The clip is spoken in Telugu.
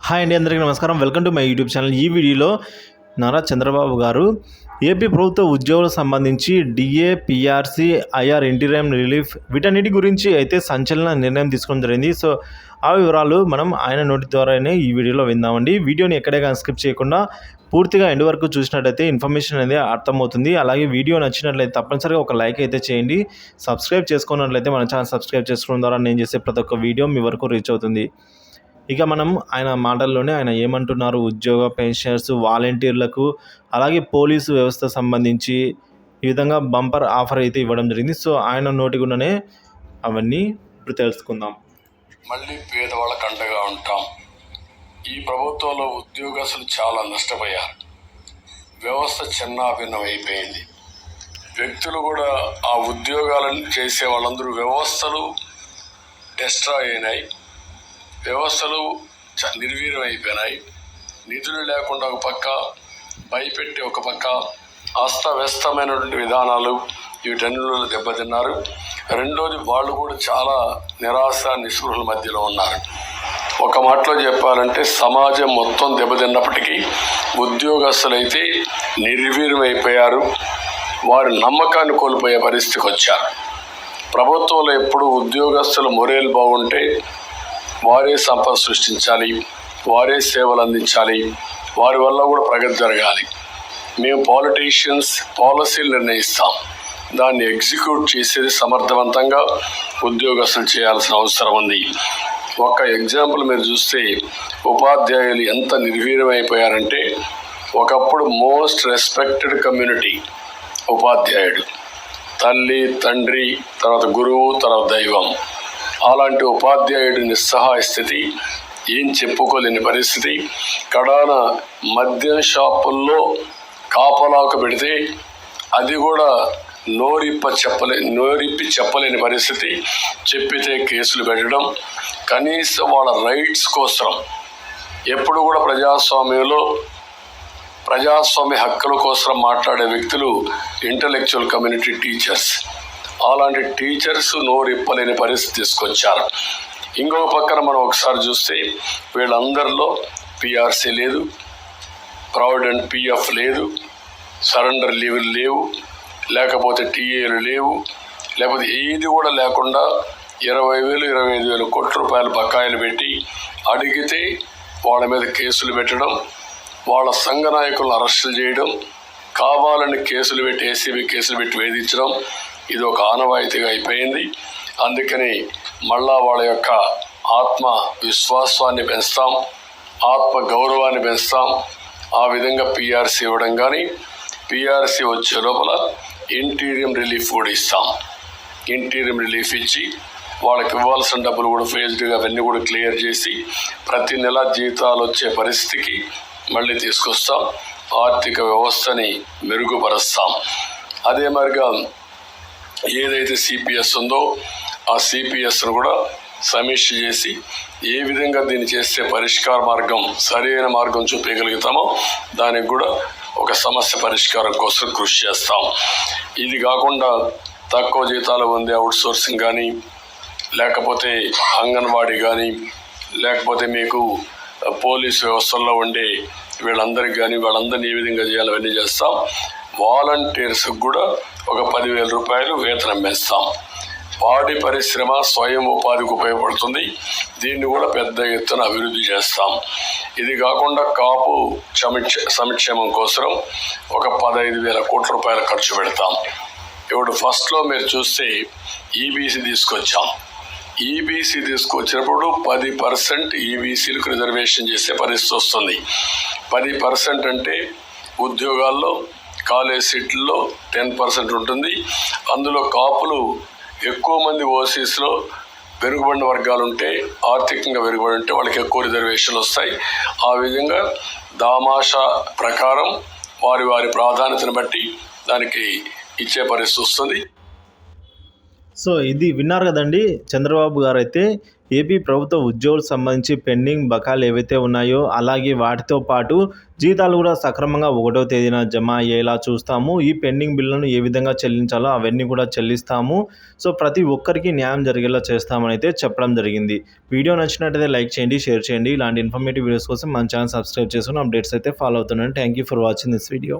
హాయ్ అండి, అందరికీ నమస్కారం. Welcome to my YouTube channel. ఈ వీడియోలో నారా చంద్రబాబు గారు ఏపీ ప్రభుత్వ ఉద్యోగులకు సంబంధించి DA, PRC, IR interim relief వీటన్నిటి గురించి అయితే సంచలన నిర్ణయం తీసుకోవడం జరిగింది. సో ఆ వివరాలు మనం ఆయన నోటి ద్వారానే ఈ వీడియోలో విందామండి. వీడియోని ఎక్కడే కానీ స్కిప్ చేయకుండా పూర్తిగా ఎండ్ వరకు చూసినట్టయితే ఇన్ఫర్మేషన్ అనేది అర్థమవుతుంది. అలాగే వీడియో నచ్చినట్లయితే తప్పనిసరిగా ఒక లైక్ అయితే చేయండి. సబ్స్క్రైబ్ చేసుకున్నట్లయితే మన ఛానల్ సబ్స్క్రైబ్ చేసుకోవడం ద్వారా నేను చేసే ప్రతి ఒక్క వీడియో మీ వరకు రీచ్ అవుతుంది. ఇక మనం ఆయన మాటల్లోనే ఆయన ఏమంటున్నారు, ఉద్యోగ పెన్షనర్స్, వాలంటీర్లకు అలాగే పోలీసు వ్యవస్థ సంబంధించి ఈ విధంగా బంపర్ ఆఫర్ అయితే ఇవ్వడం జరిగింది. సో ఆయన నోటిగుండానే అవన్నీ ఇప్పుడు తెలుసుకుందాం. మళ్ళీ పేదవాళ్ళకు అండగా ఉంటాం. ఈ ప్రభుత్వంలో ఉద్యోగస్తులు చాలా నష్టపోయారు. వ్యవస్థ చిన్నాభిన్నం అయిపోయింది. వ్యక్తులు కూడా ఆ ఉద్యోగాలను చేసే వాళ్ళందరూ వ్యవస్థలు డిస్ట్రాయ్ అయినాయి. వ్యవస్థలు నిర్వీర్యం అయిపోయినాయి. నిధులు లేకుండా ఒక పక్క, భయపెట్టి ఒక పక్క, అస్తవ్యస్తమైనటువంటి విధానాలు వీటన్నిటిలో దెబ్బతిన్నారు. రెండోది, వాళ్ళు కూడా చాలా నిరాశ నిస్పృహల మధ్యలో ఉన్నారు. ఒక మాటలో చెప్పాలంటే సమాజం మొత్తం దెబ్బతిన్నప్పటికీ ఉద్యోగస్తులైతే నిర్వీర్యం అయిపోయారు. వారి నమ్మకాన్ని కోల్పోయే పరిస్థితికి వచ్చారు. ప్రభుత్వంలో ఎప్పుడు ఉద్యోగస్తుల మొరేలు బాగుంటే వారే సంపద సృష్టించాలి, వారే సేవలు అందించాలి, వారి వల్ల కూడా ప్రగతి జరగాలి. మేము పాలిటీషియన్స్ పాలసీలు నిర్ణయిస్తాం, దాన్ని ఎగ్జిక్యూట్ చేసేది సమర్థవంతంగా ఉద్యోగస్తులు చేయాల్సిన అవసరం ఉంది. ఒక ఎగ్జాంపుల్ మీరు చూస్తే, ఉపాధ్యాయులు ఎంత నిర్వీర్యమైపోయారంటే, ఒకప్పుడు మోస్ట్ రెస్పెక్టెడ్ కమ్యూనిటీ ఉపాధ్యాయుడు, తల్లి, తండ్రి, తర్వాత గురువు, తర్వాత దైవం. అలాంటి ఉపాధ్యాయుడి నిస్సహాయ స్థితి, ఏం చెప్పుకోలేని పరిస్థితి. కడాన మద్యం షాపుల్లో కాపలాకు పెడితే అది కూడా నోరిప్పి చెప్పలేని పరిస్థితి. చెప్పితే కేసులు పెట్టడం. కనీసం వాళ్ళ రైట్స్ కోసం ఎప్పుడు కూడా ప్రజాస్వామ్య హక్కుల కోసం మాట్లాడే వ్యక్తులు ఇంటలెక్చువల్ కమ్యూనిటీ టీచర్స్. అలాంటి టీచర్స్ నోరిప్పలేని పరిస్థితి తీసుకొచ్చారు. ఇంకొక పక్కన మనం ఒకసారి చూస్తే వీళ్ళందరిలో పిఆర్సీ లేదు, ప్రావిడెంట్ పిఎఫ్ లేదు, సరెండర్ లీవులు లేవు, లేకపోతే టీఏలు లేవు, లేకపోతే ఏది కూడా లేకుండా 20,000 25,000 కోట్ల రూపాయలు బకాయిలు పెట్టి అడిగితే వాళ్ళ మీద కేసులు పెట్టడం, వాళ్ళ సంఘ నాయకులను అరెస్టులు చేయడం, కావాలని కేసులు పెట్టి ఏసీబీ కేసులు పెట్టి వేధించడం, ఇది ఒక ఆనవాయితీగా అయిపోయింది. అందుకని మళ్ళా వాళ్ళ యొక్క ఆత్మ విశ్వాసాన్ని పెంచుతాం, ఆత్మ గౌరవాన్ని పెంచుతాం. ఆ విధంగా పిఆర్సీ ఇవ్వడం కానీ, పిఆర్సీ వచ్చే లోపల ఇంటీరియం రిలీఫ్ కూడా ఇస్తాం. ఇంటీరియం రిలీఫ్ ఇచ్చి వాళ్ళకి ఇవ్వాల్సిన డబ్బులు కూడా ఫేజ్డ్గా అవన్నీ కూడా క్లియర్ చేసి ప్రతి నెల జీతాలు వచ్చే పరిస్థితికి మళ్ళీ తీసుకొస్తాం. ఆర్థిక వ్యవస్థని మెరుగుపరుస్తాం. అదే మరిగా ఏదైతే సిపిఎస్ ఉందో ఆ సిపిఎస్ను కూడా సమీక్ష చేసి ఏ విధంగా దీన్ని చేస్తే పరిష్కార మార్గం, సరైన మార్గం చూపించగలుగుతామో దానికి కూడా ఒక సమస్య పరిష్కారం కోసం కృషి చేస్తాం. ఇది కాకుండా తక్కువ జీతాలు పొందే అవుట్సోర్సింగ్ కానీ, లేకపోతే అంగన్వాడీ కానీ, లేకపోతే మీకు పోలీస్ వ్యవస్థల్లో ఉండే వీళ్ళందరికీ కానీ, వాళ్ళందరినీ ఏ విధంగా చేయాలి అవన్నీ చేస్తాం. వాలంటీర్స్కి కూడా ఒక 10,000 రూపాయలు వేతనం పెంచుతాం. పాడి పరిశ్రమ స్వయం ఉపాధికి ఉపయోగపడుతుంది. దీన్ని కూడా పెద్ద ఎత్తున అభివృద్ధి చేస్తాం. ఇది కాకుండా కాపు సంక్షేమం కోసం ఒక 15,000 కోట్ల రూపాయలు ఖర్చు పెడతాం. ఇప్పుడు ఫస్ట్లో మీరు చూస్తే ఈబీసీ తీసుకొచ్చాం. ఈబీసీ తీసుకొచ్చినప్పుడు 10% ఈబీసీలకు రిజర్వేషన్ చేసే పరిస్థితి వస్తుంది. 10% అంటే ఉద్యోగాల్లో, కాలేజ్ సీట్లలో 10% ఉంటుంది. అందులో కాపులు ఎక్కువ మంది ఓసీస్లో వెనుకబడిన వర్గాలు ఉంటే, ఆర్థికంగా వెనుకబడి ఉంటే వాళ్ళకి ఎక్కువ రిజర్వేషన్లు వస్తాయి. ఆ విధంగా దామాషా ప్రకారం వారి ప్రాధాన్యతను బట్టి దానికి ఇచ్చే పరిస్థితి వస్తుంది. సో ఇది విన్నారు కదండి. చంద్రబాబు గారు అయితే ఏపీ ప్రభుత్వ ఉద్యోగులకు సంబంధించి పెండింగ్ బకాయిలు ఏవైతే ఉన్నాయో అలాగే వాటితో పాటు జీతాలు కూడా సక్రమంగా 1వ తేదీన జమ అయ్యేలా చూస్తాము. ఈ పెండింగ్ బిల్లులను ఏ విధంగా చెల్లించాలో అవన్నీ కూడా చెల్లిస్తాము. సో ప్రతి ఒక్కరికి న్యాయం జరిగేలా చేస్తామని అయితే చెప్పడం జరిగింది. వీడియో నచ్చినట్లయితే లైక్ చేయండి, షేర్ చేయండి. ఇలాంటి ఇన్ఫర్మేటివ్ వీడియోస్ కోసం మన ఛానల్ సబ్స్క్రైబ్ చేసుకుని అప్డేట్స్ అయితే ఫాలో అవుతున్నాను. Thank you for watching this video.